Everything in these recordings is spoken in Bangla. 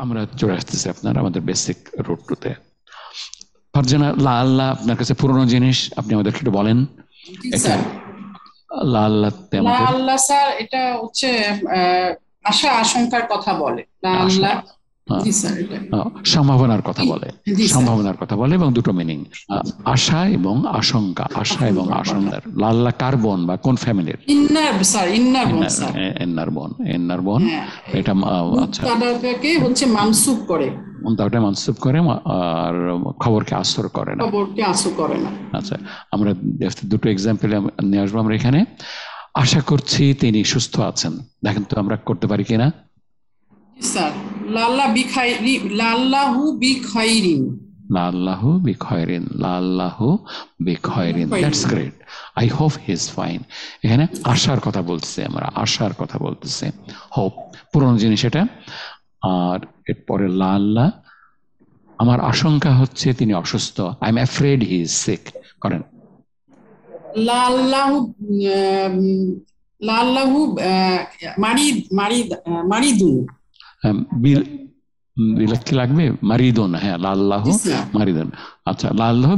আমরা চলে আসতেছি আপনার আমাদের বেসিক রুট টুতে। ফারজানা, লা আল্লাহ আপনার কাছে পুরনো জিনিস, আপনি আমাদেরকে একটু বলেন। লা আল্লাহতে আমাদের লা আল্লাহ স্যার এটা হচ্ছে আশা আশঙ্কার কথা বলে। লা আল্লাহ জি স্যার এটা সম্ভাবনার কথা বলে, জি স্যার সম্ভাবনার কথা বলে, এবং দুটো মিনিং আশা এবং আশঙ্কা, আশা এবং আশঙ্কার। লা আল্লাহ কার বোন বা কোন ফ্যামিলির? ইন্নার স্যার, ইন্নার বোন স্যার, এন্নার বোন, এন্নার বোন। এটা আচ্ছা, মুবতাদাকে হচ্ছে মানসুব করে, মুবতাদাকে মানসুব করে আর খবরকে আসর করে না, খবরকে আসর করে না। আচ্ছা, আমরা দুটো এক্সাম্পল নিয়ে আসবো আমরা এখানে। আশা করছি তিনি সুস্থ আছেন, দেখেন তো আমরা করতে পারি কিনা। স্যার লাল্লাহ বিখাইরি, লাল্লাহু বিখাইরিন, লাল্লাহু বিখয়রিন, লাল্লাহু বিখয়রিন, that's great, I hope he is fine. এখানে আশার কথা বলতেছে, আমরা আশার কথা বলতেছে, হোপ পুরনো জিনিস এটা। আর এরপরে লাল্লাহ, আমার আশঙ্কা হচ্ছে তিনি অসুস্থ, I am afraid he is sick. করেন লাল্লাহু, লাল্লাহু মারিদ, মারিদ, মারিদুন, কি লাগবে? মারিদুন, হ্যাঁ, লাল্লাহু মারিদুন। আচ্ছা, লাল্লাহু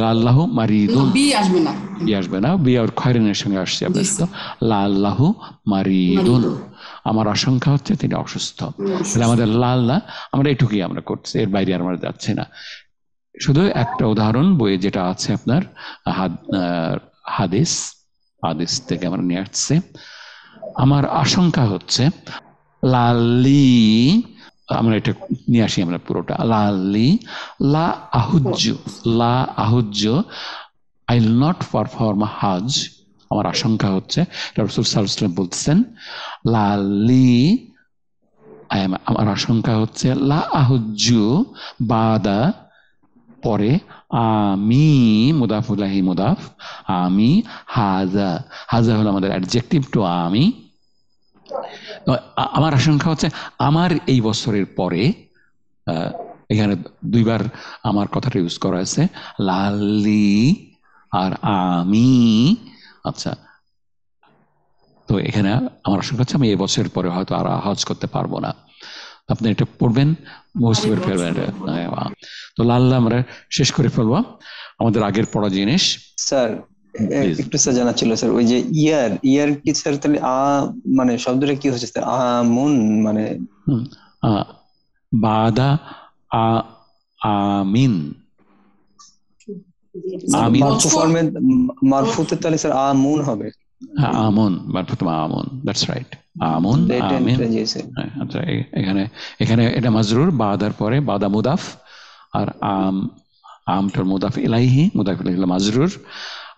লাল্লাহু মারিদুন, বি আসবে না, বি আসবে না, বি আর খয়রিনের সঙ্গে আসছে আপনার সাথে। লাল্লাহু মারিদুন, আমার আশঙ্কা হচ্ছে তিনি অসুস্থ। তাহলে আমাদের লাল্লাহ, আমরা এটুকুই আমরা করছি, এর বাইরে আমরা যাচ্ছি না। শুধু একটা উদাহরণ বইয়ে যেটা আছে আপনার হাদিস, হাদিস থেকে আমরা নিয়ে আসছি। আমার আশঙ্কা হচ্ছে লালি, আমরা এটা নিয়ে আসি আমরা পুরোটা, লালি লা আহুজ্জু, লা আহুজ্জু, আই উইল নট পারফর্ম হাজ। আমার আশঙ্কা হচ্ছে, রাসূল সাল্লাল্লাহু আলাইহি ওয়াসাল্লাম বলতেছেন লালি, আমার আশঙ্কা হচ্ছে লা আহুজ্জু বাদা, পরে আমি মুদাফুলাহি মুদাফ, আমি হাজা, হাজা হলো আমাদের অ্যাডজেক্টিভ টু আমি। আমার আশঙ্কা হচ্ছে আমার এই বছরের পরে, এখানে দুইবার আমার কথাটা ইউজ করা আছে, লালি আর আমি। আচ্ছা, তো এখানে আমার আশঙ্কা হচ্ছে আমি এই বছরের পরে হয়তো আর হজ করতে পারবো না। আপনি এটা পড়বেন, বুঝতে পেরে ফেলবেন। তো লাল্লা আমরা শেষ করে ফেলবো আমাদের আগের পড়া জিনিস। স্যার একটু স্যার জানা ছিল স্যার, ওই যে ইয়ার, ইয়ার কি স্যার তাহলে মানে শব্দটা কি হচ্ছে স্যার? আমুন মানে বাদা আমিন, আমিন মারফু ফর্মে, মারফুতে তাহলে স্যার আমুন হবে। আমুন, মারফুতে আমুন, দ্যাটস রাইট, আমুন আমিন। আচ্ছা, এখানে এখানে এটা মাজরুর, বাদার পরে বাদা মুদাফ, আর আমটার মুদাফ ইলাইহি, মুদাফ ইলাইহি মাজরুর।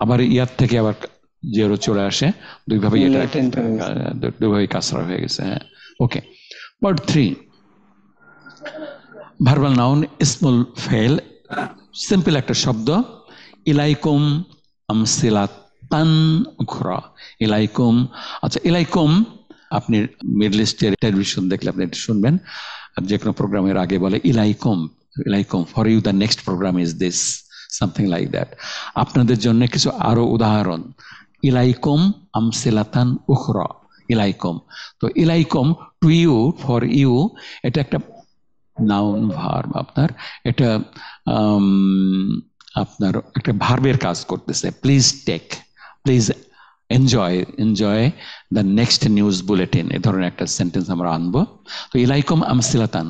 আবার ইয়ার থেকে আবার জেরো চলে আসে, দুইভাবেই এটা দুইভাবেই কাসরা হয়ে গেছে। হ্যাঁ, ওকে। পার্ট 3, ভার্বাল নাউন ইসমুল ফেল, সিম্পল একটা শব্দ, ইলাইকুম আমসিলাতান উখরা, ইলাইকুম। আচ্ছা, ইলাইকুম আপনি মিডল ইস্টের টেলিভিশন দেখলে আপনি এটা শুনবেন, যে কোনো প্রোগ্রামের আগে বলে ইলাইকুম, ইলাইকুম for you the next programme is this, something like that. আপনাদের জন্য কিছু আরো উদাহরণ, ইলাইকুম আমসিলাতান উখরা, ইলাইকুম। তো ইলাইকুম টু ইউ, ফর ইউ, এটা একটা নাউন ভার্ব আপনার, এটা আপনার একটা ভার্বের কাজ করতেছে। Please take, please enjoy, enjoy the next news bulletin, এ ধরনের একটা সেন্টেন্স আমরা আনবো। তো ইলাইকুম আমসিলাতান,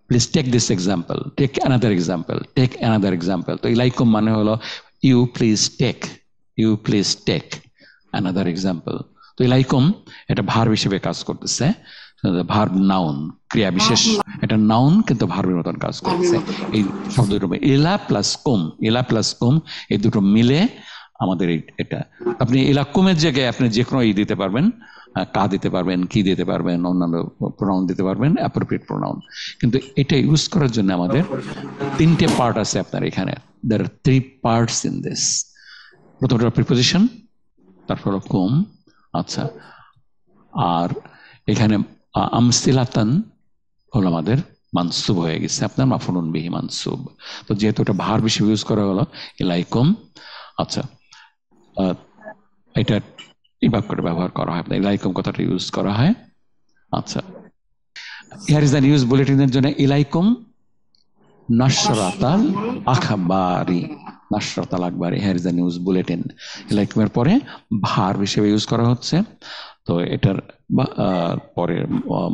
please take this example, take another example, take another example. তো ইলাইকুম মানে হলো you please take, you please take another example. তো ইলাইকুম এটা ভার্ব হিসেবে কাজ করতেছে, ভার্ব নাউন, ক্রিয়া বিশেষ, এটা নাউন কিন্তু ভার্বের মতন কাজ করছে। এই শব্দ দুটো ইলা প্লাস কুম, ইলা প্লাস কুম, এই দুটো মিলে আমাদের এটা। আপনি ইলাকুমের জায়গায় আপনি যে কোনো দিতে পারবেন, কা দিতে পারবেন, কি দিতে পারবেন, অন্যান্য প্রোনাউন দিতে পারবেন, অ্যাপ্রোপ্রিয়েট প্রোনাউন। কিন্তু এটা ইউজ করার জন্য আমাদের 3টে পার্ট আছে আপনার এখানে। there are 3 parts in this. প্রথমটা প্রিপোজিশন, তারপর কুম, আচ্ছা, আর এখানে আমসিলাতান হলো আমাদের মানসুব হয়ে গেছে, আপনার মাফউলুন বিহি মানসুব। তো যেহেতু এটা ভার্ব হিসেবে ইউজ করা হলো ইলাইকুম, আচ্ছা, এটা এইভাবে করে ব্যবহার করা হয়, আপনার ইলাইকুম কথাটা ইউজ করা হয়। আচ্ছা, হিয়ার ইজ দ্য নিউজ বুলেটিনের জন্য ইলাইকুম নাশরাতাল আখবারি, নাশরাতাল আখবারি, here is the news bulletin. ইলাইকুমের পরে ভার্ব হিসেবে ইউজ করা হচ্ছে, তো এটার পরে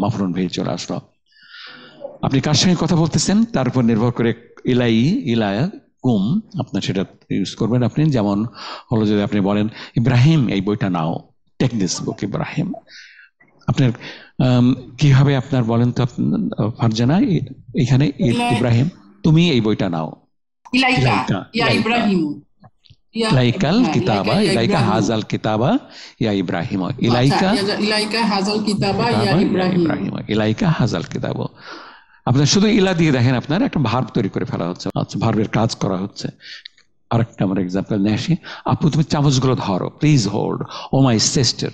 মাফরুন ভেজ চলে আসলো। আপনি কার সঙ্গে কথা বলতেছেন তার উপর নির্ভর করে ইলাইকুম আপনার সেটা ইউজ করবেন আপনি। যেমন হলো যদি আপনি বলেন ইব্রাহিম এই বইটা নাও, টেক দিস বুক ইব্রাহিম, আপনার কিভাবে আপনার বলেন তো ফারজানা, এখানে ইব্রাহিম তুমি এই বইটা নাও। ইলাইকাল কিতাবা, ইলাইকা হাজাল কিতাবা ইয়া ইব্রাহিম, ইলাইকা হাজাল কিতাবা ইয়া ইব্রাহিম, ইলাইকা হাজাল কিতাব। আপনার শুধু ইলা দিয়ে দেখেন আপনার একটা ভার্ব তৈরি করে ফেলা হচ্ছে, ভার্বের কাজ করা হচ্ছে। আরেকটা আমার এক্সাম্পল নিয়ে আসি। আপু তুমি চামচগুলো ধরো, please hold, oh my sister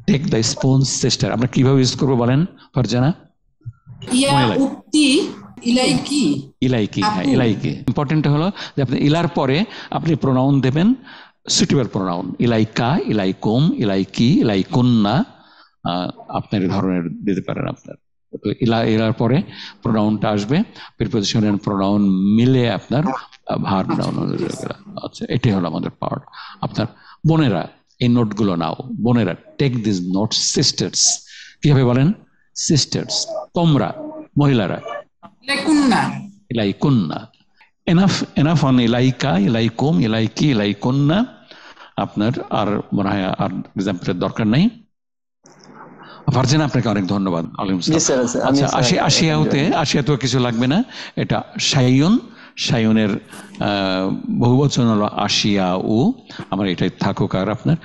take the spoon sister. আমরা কিভাবে ইউজ করবো বলেন ফারজানা? ইলাইকি, হ্যাঁ ইলাইকি। ইম্পর্টেন্ট হলো যে আপনি ইলার পরে আপনি প্রোনাউন দেবেন, সুইটেবল প্রোনাউন, ইলাইকা, ইলাইকুম, ইলাইকি, ইলাইকুন্না, আপনার এই ধরনের দিতে পারেন আপনার। ইলার পরে প্রোনাউনটা আসবে, প্রিপোজিশন এন্ড প্রোনাউন মিলে আপনার ভার্ব নাউন। আচ্ছা, এটাই হলো আমাদের পার্ট। আপনার বোনেরা এই নোটগুলো নাও, বোনেরা টেক দিস নোটস সিস্টার্স, কিভাবে বলেন? সিস্টার্স। তোমরা মহিলারা ইলাইকুন্না। এনাফ অন ইলাইকা, ইলাইকুম, ইলাইকি, ইলাইকুন্না। আপনার আর মনে হয় আর এক্সাম্পলের দরকার নাই। ফারজানা আপনাকে অনেক ধন্যবাদ। আচ্ছা, আশিয়াতেও কিছু লাগবে না, এটা সাইয়ুন, সাইয়ুনের বহুবচন হলো আশিয়া উ। আমার এটাই থাকুক। আর আপনার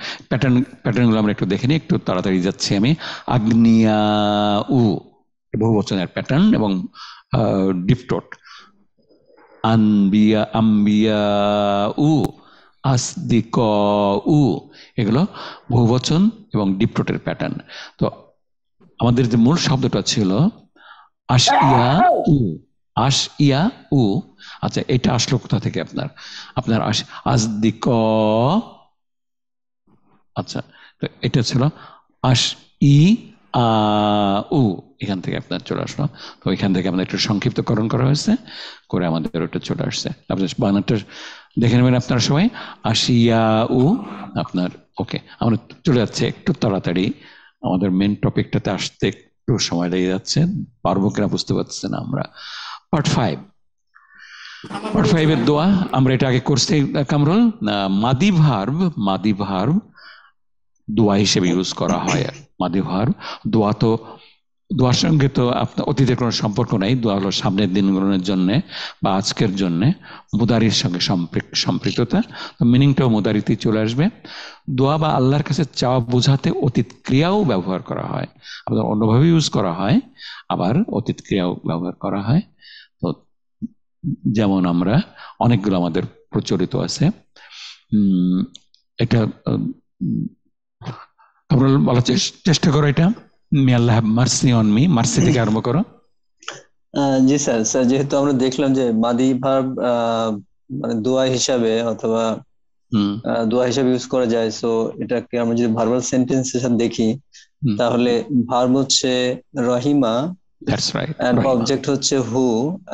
প্যাটার্নগুলো আমরা একটু দেখে নিই, একটু তাড়াতাড়ি যাচ্ছি আমি। আগ্নিয়া উ বহুবচনের প্যাটার্ন এবং ডিপটোট। আনবিয়া, আম্বিয়া উ, আসদিক উ, এগুলো বহুবচন এবং ডিপটোটের প্যাটার্ন। তো আমাদের যে মূল শব্দটা ছিল আশিয়া উ, আশিয়া উ। আচ্ছা, এটা আসলো কোথা থেকে? আপনার আসদিক। আচ্ছা, তো এটা ছিল আশ ই উ, এখান থেকে আপনার চলে আসলো। তো এখান থেকে আমাদের একটু সংক্ষিপ্তকরণ করা হয়েছে, করে আমাদের ওটা চলে আসছে। আপনার বানানটা দেখে নেবেন আপনারা সবাই, আশিয়া উ আপনার। ওকে, আমরা চলে যাচ্ছে একটু তাড়াতাড়ি, আমাদের মেন টপিকটাতে আসতে একটু সময় লেগে যাচ্ছে, পারবো কিনা বুঝতে পারছি না আমরা। পার্ট 5 এর দোয়া আমরা এটা আগে করছি কামরুল। মাদি ভার্ব দোয়া হিসেবে ইউজ করা হয়। মাদি ভার্ব দোয়া, তো দোয়ার সঙ্গে তো আপনার অতীতের কোনো সম্পর্ক নাই। দোয়া হলো সামনের দিনগুলোর জন্য বা আজকের জন্য মুদারির সঙ্গে সম্পৃক্ততা, তো মিনিংটাও মুদারিতেই চলে আসবে। দোয়া বা আল্লাহর কাছে চাওয়া বোঝাতে অতীত ক্রিয়াও ব্যবহার করা হয়, আবার অন্যভাবে ইউজ করা হয়, আবার অতীত ক্রিয়াও ব্যবহার করা হয়। তো যেমন আমরা অনেকগুলো আমাদের প্রচলিত আছে, এটা আমরা বলার চেষ্টা করো। এটা may Allah have mercy on me, mercy থেকে আরম্ভ করো। জি স্যার, যেহেতু আমরা দেখলাম যে মাদি ভার্ব মানে দোয়া হিসাবে অথবা দোয়া হিসাবে ইউজ করা যায়, সো এটাকে আমরা যদি ভার্বাল সেন্টেন্স হিসেবে দেখি তাহলে ভার্ব হচ্ছে রহিমা, দ্যাটস রাইট, এন্ড অবজেক্ট হচ্ছে হু,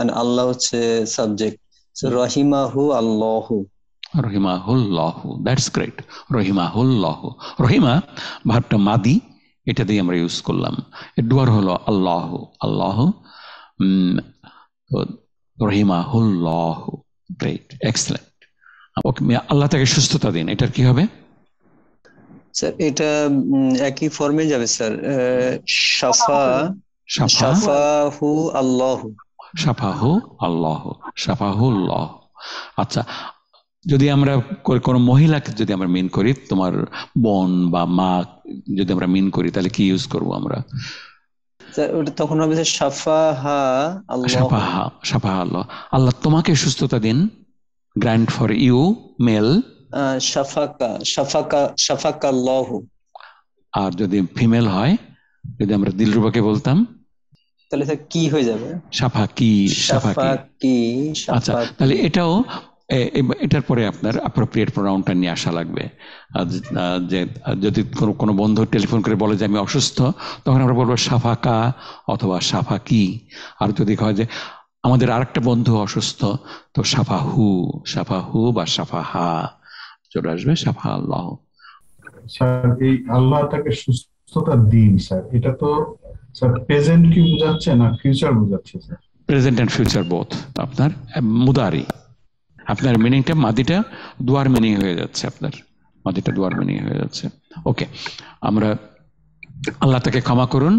এন্ড আল্লাহ হচ্ছে সাবজেক্ট। সো রহিমাহু আল্লাহু, রহিমাহুল্লাহু, দ্যাটস গ্রেট। রহিমাহুল্লাহু, রহিমা ভার্বটা মাদি, এটা দিয়ে আমরা ইউজ করলাম। এর ডুয়ার হলো আল্লাহ, আল্লাহ, রহিমাহুল্লাহু, গ্রেট, এক্সেলেন্ট। ওকে, আল্লাহ তাকে সুস্থতা দিন, এটার কি হবে স্যার? এটা একই ফর্মে যাবে স্যার, শাফাহু আল্লাহু, শাফাহু আল্লাহ, শাফাহুল্লাহ। আচ্ছা, যদি আমরা কোনো মহিলাকে যদি আমরা মিন করি, তোমার বোন বা মা যদি আমরা মিন করি, তাহলে কি ইউজ করবো আমরা? স্যার ওটা তখন হবে শাফাহা আল্লাহ, শাফাহা আল্লাহ, আল্লাহ তোমাকে সুস্থতা দিন। গ্র্যান্ট ফর ইউ মেল শাফাকা আল্লাহু। আর যদি ফিমেল হয়, যদি আমরা দিলরুবাকে বলতাম, তাহলে স্যার কি হয়ে যাবে? শাফাকি। আচ্ছা, তাহলে এটাও এটার পরে আপনার অ্যাপ্রোপ্রিয়েট প্রোনাউনটা নিয়ে আসা লাগবে। যে যদি কোনো বন্ধু টেলিফোন করে বলে যে আমি অসুস্থ, তখন আমরা বলবো সাফাকা অথবা সাফাকি। আর যদি হয় যে আমাদের আরেকটা বন্ধু অসুস্থ, তো সাফাহু বা সাফাহা চলে আসবে, সাফা আল্লাহ। স্যার এই আল্লাহ তাকে সুস্থতা দিন, স্যার এটা তো স্যার প্রেজেন্ট কি বোঝাচ্ছে না ফিউচার বোঝাচ্ছে sir? Present and future both. আপনার মুদারি, আপনার মিনিংটা মাদিটা দুয়ার মিনিং হয়ে যাচ্ছে, আপনার মাদিটা দুয়ার মিনিং হয়ে যাচ্ছে। ওকে, আমরা আল্লাহ তাকে ক্ষমা করুন,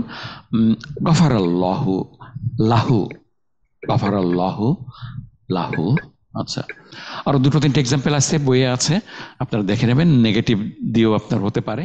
গফারাল্লাহু লাহু, গফারাল্লাহু লাহু। আচ্ছা, আরো 2-3টা এক্সাম্পল আছে, বইয়ে আছে, আপনারা দেখে নেবেন। নেগেটিভ দিয়েও আপনার হতে পারে।